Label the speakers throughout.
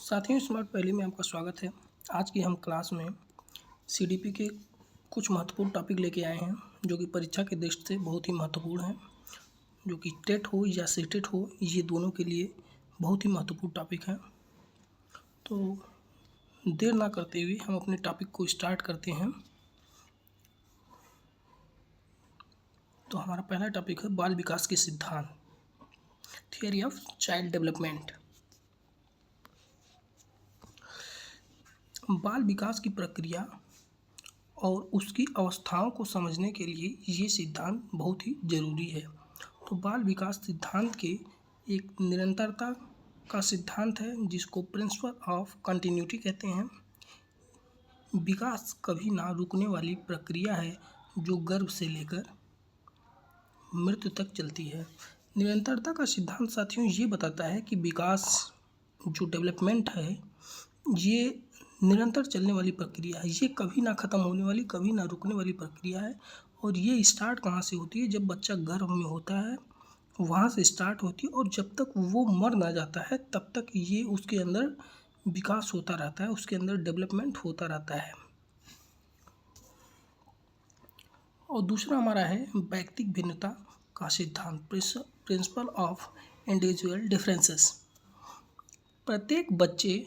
Speaker 1: साथियों, स्मार्ट पहेली में आपका स्वागत है। आज की हम क्लास में सीडीपी के कुछ महत्वपूर्ण टॉपिक लेके आए हैं जो कि परीक्षा के दृष्टि से बहुत ही महत्वपूर्ण है। जो कि टेट हो या सीटेट हो, ये दोनों के लिए बहुत ही महत्वपूर्ण टॉपिक है। तो देर ना करते हुए हम अपने टॉपिक को स्टार्ट करते हैं। तो हमारा पहला टॉपिक है बाल विकास के सिद्धांत, थियरी ऑफ चाइल्ड डेवलपमेंट। बाल विकास की प्रक्रिया और उसकी अवस्थाओं को समझने के लिए ये सिद्धांत बहुत ही ज़रूरी है। तो बाल विकास सिद्धांत के एक निरंतरता का सिद्धांत है जिसको प्रिंसिपल ऑफ कंटिन्यूटी कहते हैं। विकास कभी ना रुकने वाली प्रक्रिया है जो गर्भ से लेकर मृत्यु तक चलती है। निरंतरता का सिद्धांत साथियों ये बताता है कि विकास जो डेवलपमेंट है ये निरंतर चलने वाली प्रक्रिया है। ये कभी ना ख़त्म होने वाली, कभी ना रुकने वाली प्रक्रिया है। और ये स्टार्ट कहाँ से होती है? जब बच्चा गर्भ में होता है वहाँ से स्टार्ट होती है और जब तक वो मर ना जाता है तब तक ये उसके अंदर विकास होता रहता है, उसके अंदर डेवलपमेंट होता रहता है। और दूसरा हमारा है व्यक्तिक भिन्नता का सिद्धांत, प्रिंसिपल ऑफ इंडिविजुअल डिफरेंसेस। प्रत्येक बच्चे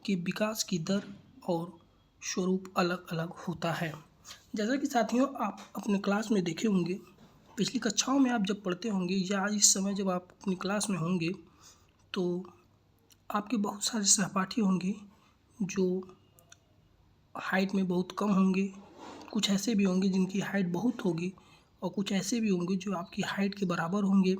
Speaker 1: के विकास की दर और स्वरूप अलग अलग होता है। जैसा कि साथियों आप अपने क्लास में देखे होंगे, पिछली कक्षाओं में आप जब पढ़ते होंगे या इस समय जब आप अपनी क्लास में होंगे तो आपके बहुत सारे सहपाठी होंगे जो हाइट में बहुत कम होंगे, कुछ ऐसे भी होंगे जिनकी हाइट बहुत होगी और कुछ ऐसे भी होंगे जो आपकी हाइट के बराबर होंगे।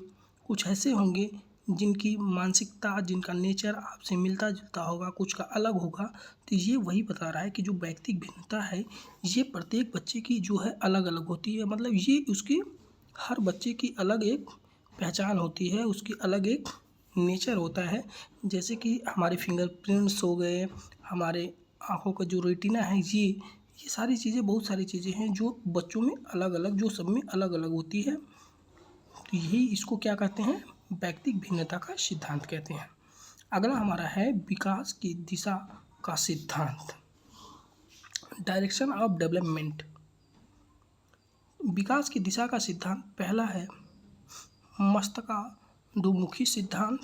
Speaker 1: कुछ ऐसे होंगे जिनकी मानसिकता, जिनका नेचर आपसे मिलता जुलता होगा, कुछ का अलग होगा। तो ये वही बता रहा है कि जो व्यक्तिक भिन्नता है ये प्रत्येक बच्चे की जो है अलग अलग होती है। मतलब ये उसकी हर बच्चे की अलग एक पहचान होती है, उसकी अलग एक नेचर होता है। जैसे कि हमारे फिंगरप्रिंट्स हो गए, हमारे आँखों का जो रेटिना है, ये सारी चीज़ें, बहुत सारी चीज़ें हैं जो बच्चों में अलग अलग, जो सब में अलग अलग होती है। तो यही इसको क्या कहते हैं? व्यक्तिक भिन्नता का सिद्धांत कहते हैं। अगला हमारा है विकास की दिशा का सिद्धांत, डायरेक्शन ऑफ डेवलपमेंट। विकास की दिशा का सिद्धांत पहला है मस्तकाधोमुखी सिद्धांत,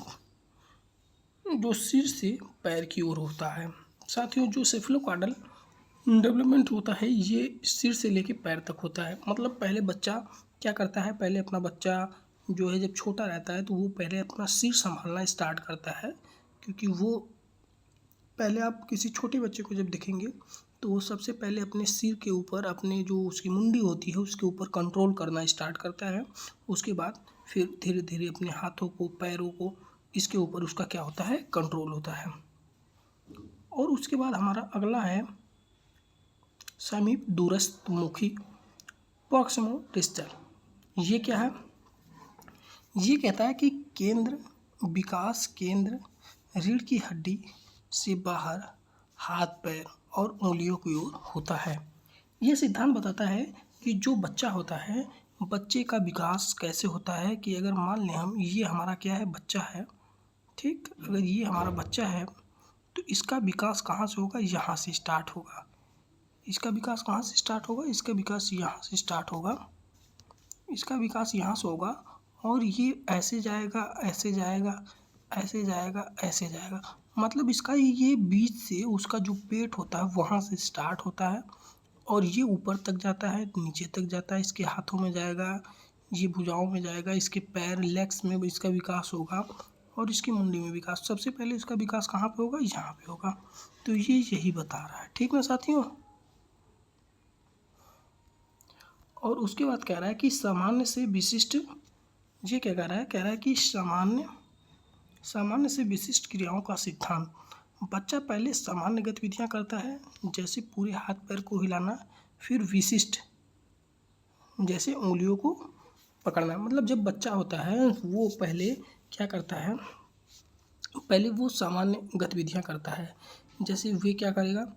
Speaker 1: जो सिर से पैर की ओर होता है। साथियों, जो सेफलोकॉर्डल डेवलपमेंट होता है ये सिर से लेके पैर तक होता है। मतलब पहले बच्चा क्या करता है, पहले अपना बच्चा जो है जब छोटा रहता है तो वो पहले अपना सिर संभालना स्टार्ट करता है। क्योंकि वो पहले आप किसी छोटे बच्चे को जब देखेंगे तो वो सबसे पहले अपने सिर के ऊपर, अपने जो उसकी मुंडी होती है उसके ऊपर कंट्रोल करना स्टार्ट करता है। उसके बाद फिर धीरे धीरे अपने हाथों को, पैरों को, इसके ऊपर उसका क्या होता है, कंट्रोल होता है। और उसके बाद हमारा अगला है समीप दूरस्थ मुखी, प्रॉक्सिमो डिस्टल। ये क्या है? ये कहता है कि केंद्र, विकास केंद्र रीढ़ की हड्डी से बाहर हाथ, पैर और उंगलियों की ओर होता है। ये सिद्धांत बताता है कि जो बच्चा होता है, बच्चे का विकास कैसे होता है कि अगर मान लें हम, ये हमारा क्या है, बच्चा है, ठीक। अगर ये हमारा बच्चा है तो इसका विकास कहाँ से होगा? यहाँ से स्टार्ट होगा। इसका विकास कहाँ से स्टार्ट होगा? इसका विकास यहाँ से स्टार्ट होगा। इसका विकास यहाँ से होगा और ये ऐसे जाएगा, ऐसे जाएगा, ऐसे जाएगा, ऐसे जाएगा। मतलब इसका ये बीच से उसका जो पेट होता है वहाँ से स्टार्ट होता है और ये ऊपर तक जाता है, नीचे तक जाता है, इसके हाथों में जाएगा, ये भुजाओं में जाएगा, इसके पैर, लेग्स में इसका विकास होगा और इसकी मुंडी में विकास। सबसे पहले इसका विकास कहाँ पे होगा? यहाँ पे होगा। तो ये यही बता रहा है, ठीक ना साथियों। और उसके बाद कह रहा है कि सामान्य से विशिष्ट, ये क्या कह रहा है? कह रहा है कि सामान्य से विशिष्ट क्रियाओं का सिद्धांत। बच्चा पहले सामान्य गतिविधियां करता है, जैसे पूरे हाथ पैर को हिलाना, फिर विशिष्ट, जैसे उंगलियों को पकड़ना। मतलब जब बच्चा होता है वो पहले क्या करता है? पहले वो सामान्य गतिविधियां करता है। जैसे वे क्या करेगा?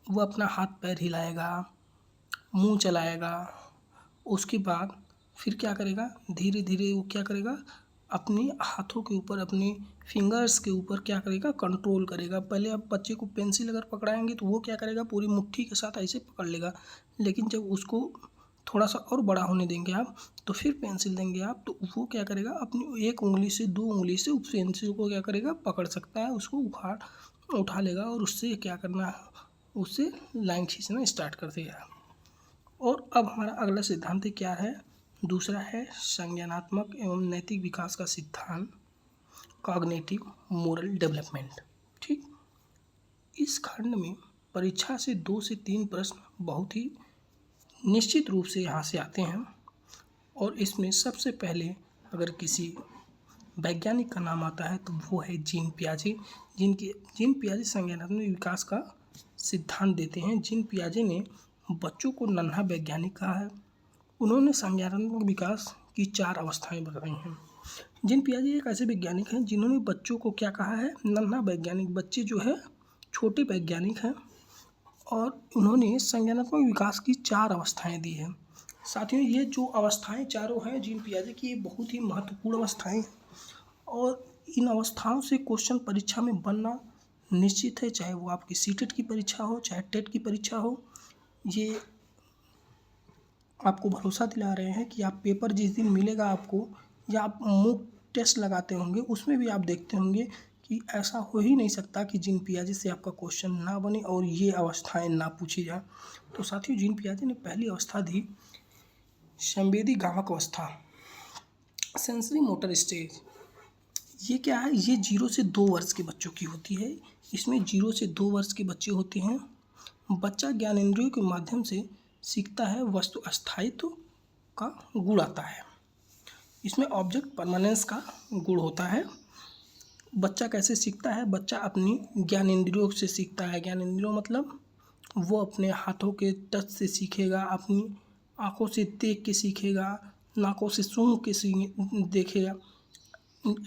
Speaker 1: वो अपना हाथ पैर हिलाएगा, मुंह चलाएगा। उसके बाद फिर क्या करेगा? धीरे धीरे वो क्या करेगा? अपने हाथों के ऊपर, अपने फिंगर्स के ऊपर क्या करेगा, कंट्रोल करेगा। पहले आप बच्चे को पेंसिल अगर पकड़ाएंगे तो वो क्या करेगा, पूरी मुट्ठी के साथ ऐसे पकड़ लेगा। लेकिन जब उसको थोड़ा सा और बड़ा होने देंगे आप, तो फिर पेंसिल देंगे आप, तो वो क्या करेगा, अपनी एक उंगली से, दो उंगली से उस पेंसिल को क्या करेगा, पकड़ सकता है, उसको उठा लेगा और उससे क्या करना है, उससे लाइन खींचना स्टार्ट कर देगा। और अब हमारा अगला सिद्धांत क्या है, दूसरा है संज्ञानात्मक एवं नैतिक विकास का सिद्धांत, कॉग्निटिव मोरल डेवलपमेंट। ठीक, इस खंड में परीक्षा से 2 से 3 प्रश्न बहुत ही निश्चित रूप से यहाँ से आते हैं। और इसमें सबसे पहले अगर किसी वैज्ञानिक का नाम आता है तो वो है जीन पियाजे। जीन पियाजे संज्ञानात्मक विकास का सिद्धांत देते हैं। जीन पियाजे ने बच्चों को नन्हा वैज्ञानिक कहा है। उन्होंने संज्ञानात्मक विकास की 4 अवस्थाएं बताई हैं। जीन पियाजे एक ऐसे वैज्ञानिक हैं जिन्होंने बच्चों को क्या कहा है, नन्हा वैज्ञानिक। बच्चे जो है छोटे वैज्ञानिक हैं और उन्होंने संज्ञानात्मक विकास की 4 अवस्थाएं दी हैं। साथियों, ये जो अवस्थाएं चारों हैं जीन पियाजे की, ये बहुत ही महत्वपूर्ण अवस्थाएं हैं और इन अवस्थाओं से क्वेश्चन परीक्षा में बनना निश्चित है, चाहे वो आपकी सीटेट की परीक्षा हो, चाहे टेट की परीक्षा हो। ये आपको भरोसा दिला रहे हैं कि आप पेपर जिस दिन मिलेगा आपको, या आप मॉक टेस्ट लगाते होंगे, उसमें भी आप देखते होंगे कि ऐसा हो ही नहीं सकता कि जीन पियाजे से आपका क्वेश्चन ना बने और ये अवस्थाएं ना पूछी जाए। तो साथियों, जीन पियाजे ने पहली अवस्था दी संवेदी गामक अवस्था, सेंसरी मोटर स्टेज। ये क्या है, ये 0 से 2 वर्ष के बच्चों की होती है। इसमें 0 से 2 वर्ष के बच्चे होते हैं। बच्चा ज्ञानेंद्रियों के माध्यम से सीखता है, वस्तु स्थायित्व का गुण आता है। इसमें ऑब्जेक्ट परमानेंस का गुण होता है। बच्चा कैसे सीखता है, बच्चा अपनी ज्ञानेंद्रियों से सीखता है। ज्ञानेंद्रियों मतलब वो अपने हाथों के टच से सीखेगा, अपनी आँखों से देख के सीखेगा, नाकों से सूंघ के देखेगा।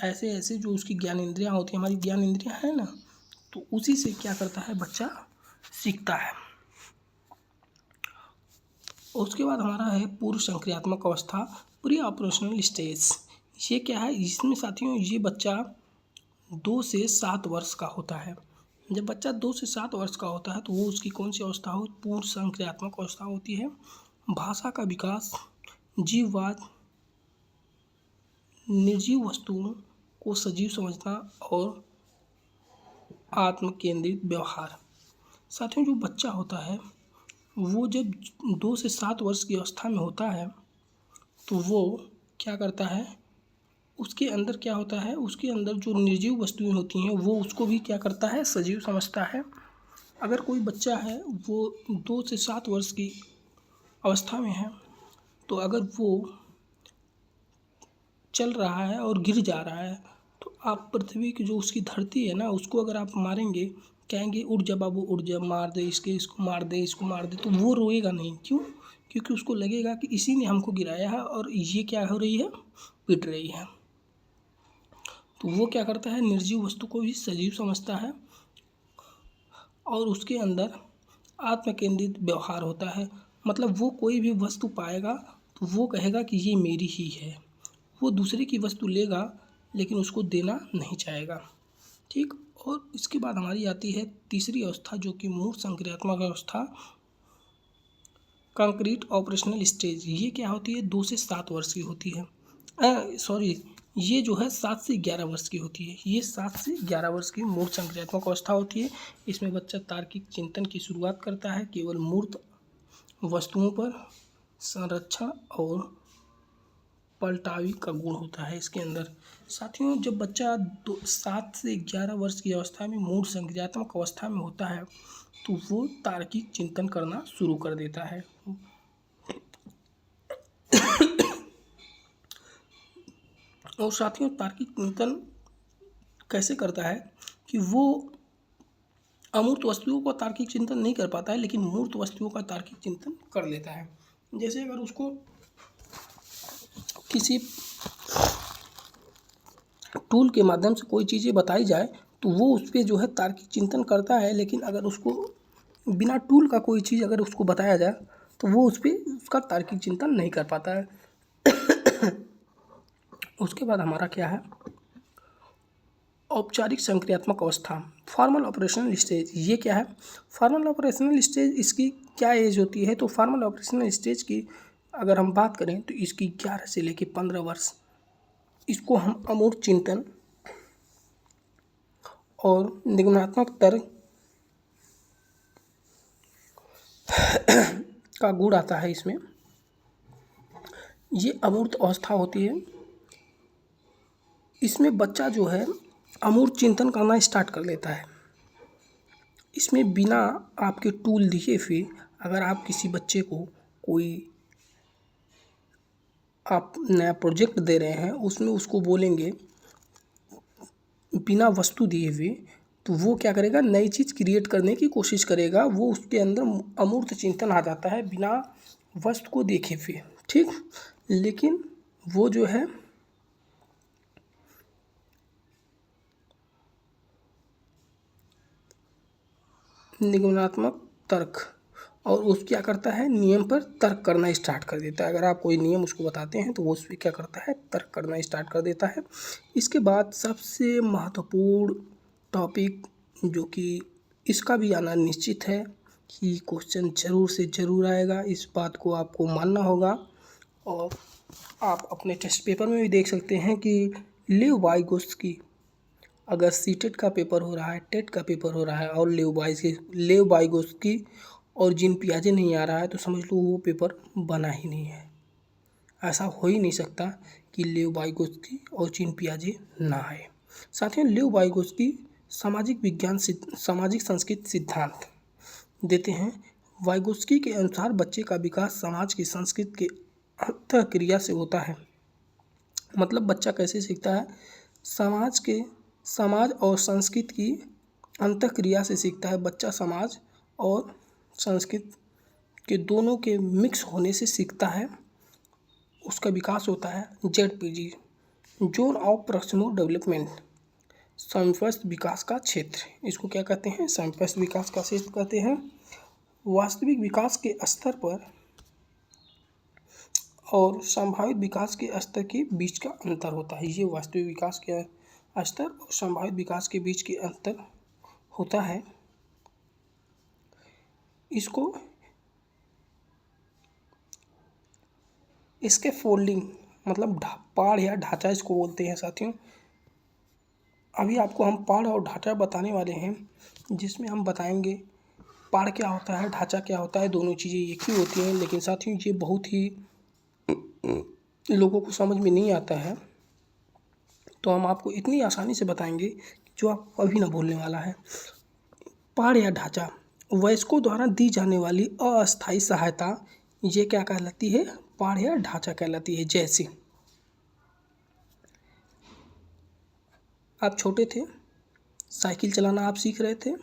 Speaker 1: ऐसे ऐसे जो उसकी ज्ञानेंद्रियाँ होती हैं, हमारी ज्ञानेंद्रियाँ हैं ना, तो उसी से क्या करता है, बच्चा सीखता है। और उसके बाद हमारा है पूर्व संक्रियात्मक अवस्था, प्री ऑपरेशनल स्टेज। ये क्या है, इसमें साथियों ये बच्चा 2 से 7 वर्ष का होता है। जब बच्चा 2 से 7 वर्ष का होता है तो वो उसकी कौन सी अवस्था हो, पूर्व संक्रियात्मक अवस्था होती है। भाषा का विकास, जीववाद, निर्जीव वस्तुओं को सजीव समझना और आत्म केंद्रित व्यवहार। साथियों, जो बच्चा होता है वो जब 2 से 7 वर्ष की अवस्था में होता है तो वो क्या करता है, उसके अंदर क्या होता है, उसके अंदर जो निर्जीव वस्तुएं होती हैं वो उसको भी क्या करता है, सजीव समझता है। अगर कोई बच्चा है वो 2 से 7 वर्ष की अवस्था में है, तो अगर वो चल रहा है और गिर जा रहा है तो आप पृथ्वी की जो उसकी धरती है ना, उसको अगर आप मारेंगे, कहेंगे उड़ जा बाबू उड़ जा, मार दे इसको मार दे, इसको मार दे, तो वो रोएगा नहीं। क्यों? क्योंकि उसको लगेगा कि इसी ने हमको गिराया है और ये क्या हो रही है, पिट रही है। तो वो क्या करता है, निर्जीव वस्तु को भी सजीव समझता है और उसके अंदर आत्म केंद्रित व्यवहार होता है। मतलब वो कोई भी वस्तु पाएगा तो वो कहेगा कि ये मेरी ही है। वो दूसरे की वस्तु लेगा लेकिन उसको देना नहीं चाहेगा। ठीक, और इसके बाद हमारी आती है तीसरी अवस्था जो कि मूर्त संक्रियात्मक अवस्था, कंक्रीट ऑपरेशनल स्टेज। ये क्या होती है, 2 से 7 वर्ष की होती है। ये जो है 7 से 11 वर्ष की होती है। ये 7 से 11 वर्ष की मूर्त संक्रियात्मक अवस्था होती है। इसमें बच्चा तार्किक चिंतन की शुरुआत करता है, केवल मूर्त वस्तुओं पर संरक्षण और पलटावी का गुण होता है इसके अंदर। साथियों, जब बच्चा 7 से 11 वर्ष की अवस्था में मूर्त संक्रियात्मक अवस्था में होता है तो वो तार्किक चिंतन करना शुरू कर देता है। और साथियों, तार्किक चिंतन कैसे करता है कि वो अमूर्त वस्तुओं का तार्किक चिंतन नहीं कर पाता है, लेकिन मूर्त वस्तुओं का तार्किक चिंतन कर लेता है। जैसे अगर उसको किसी टूल के माध्यम से कोई चीज़ें बताई जाए तो वो उस पर जो है तार्किक चिंतन करता है, लेकिन अगर उसको बिना टूल का कोई चीज़ अगर उसको बताया जाए तो वो उस पर उसका तार्किक चिंतन नहीं कर पाता है। उसके बाद हमारा क्या है, औपचारिक संक्रियात्मक अवस्था, फॉर्मल ऑपरेशनल स्टेज। ये क्या है, फॉर्मल ऑपरेशनल स्टेज, इसकी क्या एज होती है, तो फॉर्मल ऑपरेशनल स्टेज की अगर हम बात करें तो इसकी 11 से लेकर 15 वर्ष। इसको हम अमूर्त चिंतन और निगमनात्मक तर्क का गुण आता है इसमें। ये अमूर्त अवस्था होती है, इसमें बच्चा जो है अमूर्त चिंतन करना स्टार्ट कर लेता है। इसमें बिना आपके टूल दिए हुए अगर आप किसी बच्चे को कोई आप नया प्रोजेक्ट दे रहे हैं, उसमें उसको बोलेंगे बिना वस्तु दिए हुए, तो वो क्या करेगा, नई चीज़ क्रिएट करने की कोशिश करेगा। वो उसके अंदर अमूर्त चिंतन आ जाता है बिना वस्तु को देखे हुए, ठीक। लेकिन वो जो है निगमनात्मक तर्क, और उस क्या करता है, नियम पर तर्क करना स्टार्ट कर देता है। अगर आप कोई नियम उसको बताते हैं तो वो उस पर क्या करता है, तर्क करना स्टार्ट कर देता है। इसके बाद सबसे महत्वपूर्ण टॉपिक, जो कि इसका भी आना निश्चित है कि क्वेश्चन ज़रूर से ज़रूर आएगा, इस बात को आपको मानना होगा। और आप अपने टेस्ट पेपर में भी देख सकते हैं कि लिव वाइगोत्स्की, अगर सीटेट का पेपर हो रहा है, टेट का पेपर हो रहा है और लिव वाइगोत्स्की और जीन पियाजे नहीं आ रहा है, तो समझ लो वो पेपर बना ही नहीं है। ऐसा हो ही नहीं सकता कि लिव वाइगोत्स्की और जीन पियाजे ना आए। साथियों, लिव वाइगोत्स्की सामाजिक संस्कृति सिद्धांत देते हैं। वाइगोत्स्की के अनुसार बच्चे का विकास समाज की संस्कृति के अंतःक्रिया से होता है। मतलब बच्चा कैसे सीखता है, समाज और संस्कृति की अंतःक्रिया से सीखता है। बच्चा समाज और संस्कृत के दोनों के मिक्स होने से सीखता है, उसका विकास होता है। ZPG, zone of proximal development, समवयस्क विकास का क्षेत्र, इसको क्या कहते हैं, समवयस्क विकास का क्षेत्र कहते हैं। वास्तविक विकास के स्तर पर और संभावित विकास के स्तर के बीच का अंतर होता है। ये वास्तविक विकास के स्तर और संभावित विकास के बीच के अंतर होता है। इसको इसके फोल्डिंग मतलब पाड़ या ढांचा इसको बोलते हैं। साथियों, अभी आपको हम पाड़ और ढांचा बताने वाले हैं, जिसमें हम बताएंगे पाड़ क्या होता है, ढांचा क्या होता है। दोनों चीज़ें एक ही होती हैं, लेकिन साथियों ये बहुत ही लोगों को समझ में नहीं आता है, तो हम आपको इतनी आसानी से बताएंगे जो आप कभी ना भूलने वाला है। पाड़ या ढांचा, वयस्कों द्वारा दी जाने वाली अस्थायी सहायता, ये क्या कहलाती है, पाड़ या ढांचा कहलाती है। जैसे आप छोटे थे, साइकिल चलाना आप सीख रहे थे,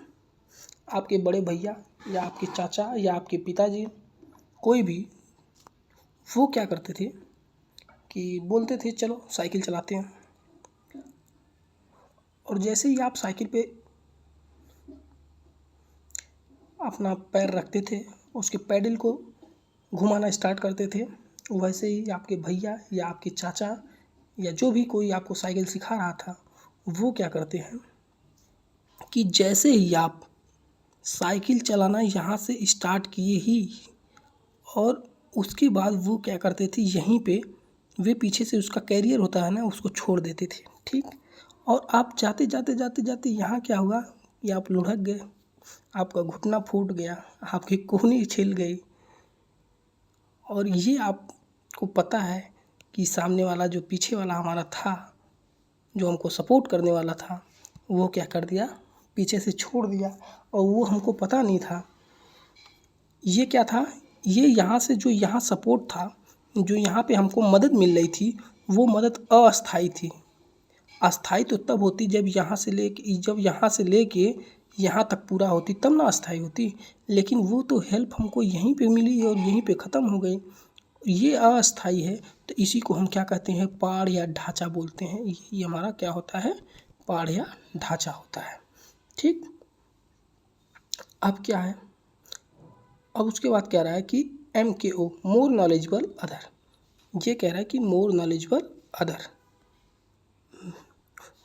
Speaker 1: आपके बड़े भैया या आपके चाचा या आपके पिताजी कोई भी, वो क्या करते थे कि बोलते थे चलो साइकिल चलाते हैं, और जैसे ही आप साइकिल पे अपना पैर रखते थे, उसके पैडल को घुमाना स्टार्ट करते थे, वैसे ही आपके भैया या आपके चाचा या जो भी कोई आपको साइकिल सिखा रहा था, वो क्या करते हैं कि जैसे ही आप साइकिल चलाना यहाँ से स्टार्ट किए ही, और उसके बाद वो क्या करते थे, यहीं पे वे पीछे से उसका कैरियर होता है ना, उसको छोड़ देते थे, ठीक। और आप जाते जाते जाते जाते यहाँ क्या हुआ कि आप लुढ़क गए, आपका घुटना फूट गया, आपकी कोहनी छिल गई, और ये आपको पता है कि सामने वाला जो पीछे वाला हमारा था, जो हमको सपोर्ट करने वाला था, वो क्या कर दिया, पीछे से छोड़ दिया, और वो हमको पता नहीं था। ये क्या था, ये यहाँ से जो यहाँ सपोर्ट था, जो यहाँ पे हमको मदद मिल रही थी, वो मदद अस्थाई थी। अस्थाई तो तब होती जब यहाँ से लेके यहाँ तक पूरा होती, तब ना अस्थाई होती। लेकिन वो तो हेल्प हमको यहीं पे मिली और यहीं पे ख़त्म हो गई, ये अस्थाई है। तो इसी को हम क्या कहते हैं, पाड़ या ढांचा बोलते हैं। ये हमारा क्या होता है, पाड़ या ढांचा होता है, ठीक। अब क्या है, अब उसके बाद कह रहा है कि MKO, मोर नॉलेजेबल अदर। ये कह रहा है कि मोर नॉलेजेबल अदर,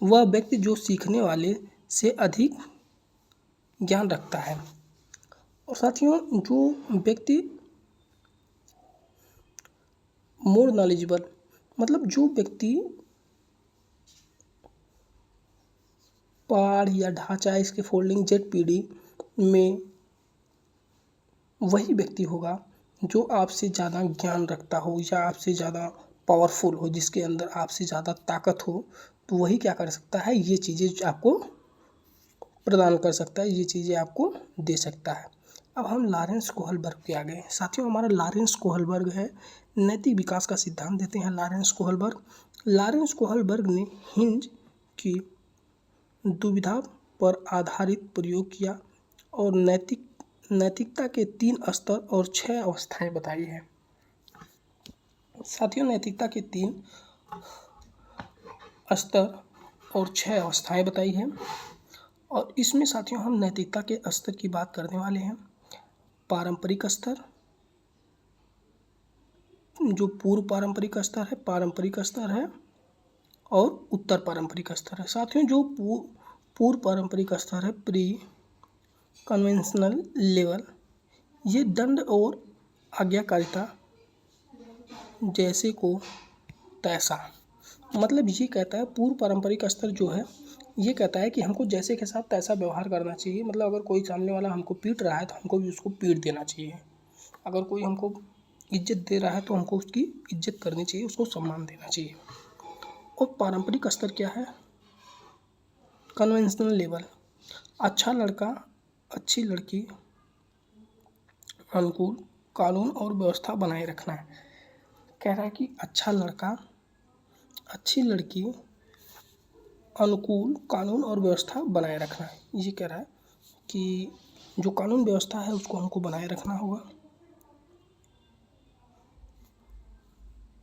Speaker 1: वह व्यक्ति जो सीखने वाले से अधिक ज्ञान रखता है। और साथियों, जो व्यक्ति मोर नॉलेजेबल, मतलब जो व्यक्ति पाठ या ढांचा इसके फोल्डिंग जेड में वही व्यक्ति होगा जो आपसे ज़्यादा ज्ञान रखता हो या आपसे ज़्यादा पावरफुल हो, जिसके अंदर आपसे ज़्यादा ताकत हो, तो वही क्या कर सकता है, ये चीज़ें आपको प्रदान कर सकता है, ये चीज़ें आपको दे सकता है। अब हम लॉरेंस कोहलबर्ग पे आ गए। साथियों, हमारा लॉरेंस कोहलबर्ग है, नैतिक विकास का सिद्धांत देते हैं लॉरेंस कोहलबर्ग। लॉरेंस कोहलबर्ग ने हिंज की दुविधा पर आधारित प्रयोग किया और नैतिकता के 3 स्तर और 6 अवस्थाएं बताई हैं। साथियों, नैतिकता के 3 स्तर और 6 अवस्थाएं बताई हैं और इसमें साथियों हम नैतिकता के स्तर की बात करने वाले हैं। पारंपरिक स्तर, जो पूर्व पारंपरिक स्तर है और उत्तर पारंपरिक स्तर है। साथियों, जो पूर्व पारंपरिक स्तर है, प्री कन्वेंशनल लेवल, ये दंड और आज्ञाकारिता जैसे को तैसा, मतलब ये कहता है पूर्व पारंपरिक स्तर जो है ये कहता है कि हमको जैसे के साथ तैसा व्यवहार करना चाहिए। मतलब अगर कोई सामने वाला हमको पीट रहा है तो हमको भी उसको पीट देना चाहिए। अगर कोई हमको इज्जत दे रहा है तो हमको उसकी इज्जत करनी चाहिए, उसको सम्मान देना चाहिए। और पारंपरिक स्तर क्या है, कन्वेंशनल लेवल, अच्छा लड़का अच्छी लड़की अनुकूल कानून और व्यवस्था बनाए रखना है। कह रहा है कि अच्छा लड़का अच्छी लड़की अनुकूल कानून और व्यवस्था बनाए रखना है। ये कह रहा है कि जो कानून व्यवस्था है उसको हमको बनाए रखना होगा।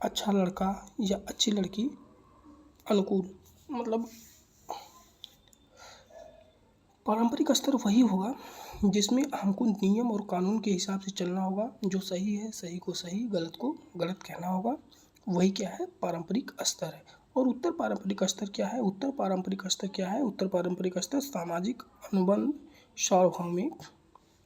Speaker 1: अच्छा लड़का या अच्छी लड़की अनुकूल, मतलब पारंपरिक स्तर वही होगा जिसमें हमको नियम और कानून के हिसाब से चलना होगा। जो सही है सही को सही, गलत को गलत कहना होगा। वही क्या है, पारंपरिक स्तर है। और उत्तर पारंपरिक स्तर क्या है, उत्तर पारंपरिक स्तर सामाजिक अनुबंध सार्वभौमिक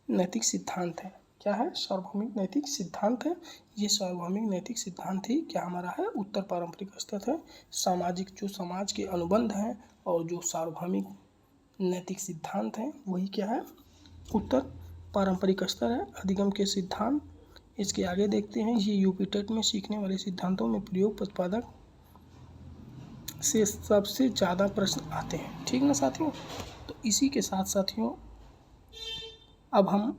Speaker 1: नैतिक सिद्धांत है। क्या है, सार्वभौमिक नैतिक सिद्धांत है। ये सार्वभौमिक नैतिक सिद्धांत ही क्या हमारा है, उत्तर पारंपरिक स्तर है। सामाजिक, जो समाज के अनुबंध हैं और जो सार्वभौमिक नैतिक सिद्धांत हैं वही क्या है, उत्तर पारंपरिक स्तर है। अधिगम के सिद्धांत, इसके आगे देखते हैं। ये यूपी टेट में सीखने वाले सिद्धांतों में प्रयोग प्रतिपादक से सबसे ज़्यादा प्रश्न आते हैं। ठीक ना साथियों, तो इसी के साथ साथियों अब हम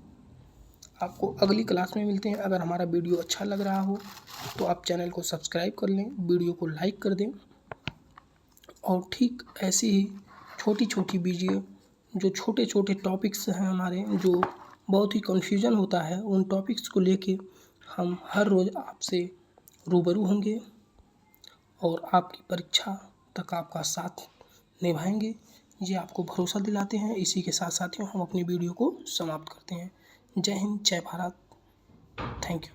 Speaker 1: आपको अगली क्लास में मिलते हैं। अगर हमारा वीडियो अच्छा लग रहा हो तो आप चैनल को सब्सक्राइब कर लें, वीडियो को लाइक कर दें और ठीक ऐसी ही छोटी छोटी वीडियो, जो छोटे छोटे टॉपिक्स हैं हमारे, जो बहुत ही कन्फ्यूजन होता है, उन टॉपिक्स को लेके हम हर रोज़ आपसे रूबरू होंगे और आपकी परीक्षा तक आपका साथ निभाएंगे। ये आपको भरोसा दिलाते हैं। इसी के साथ साथियों हम अपनी वीडियो को समाप्त करते हैं। जय हिंद, जय भारत, थैंक यू।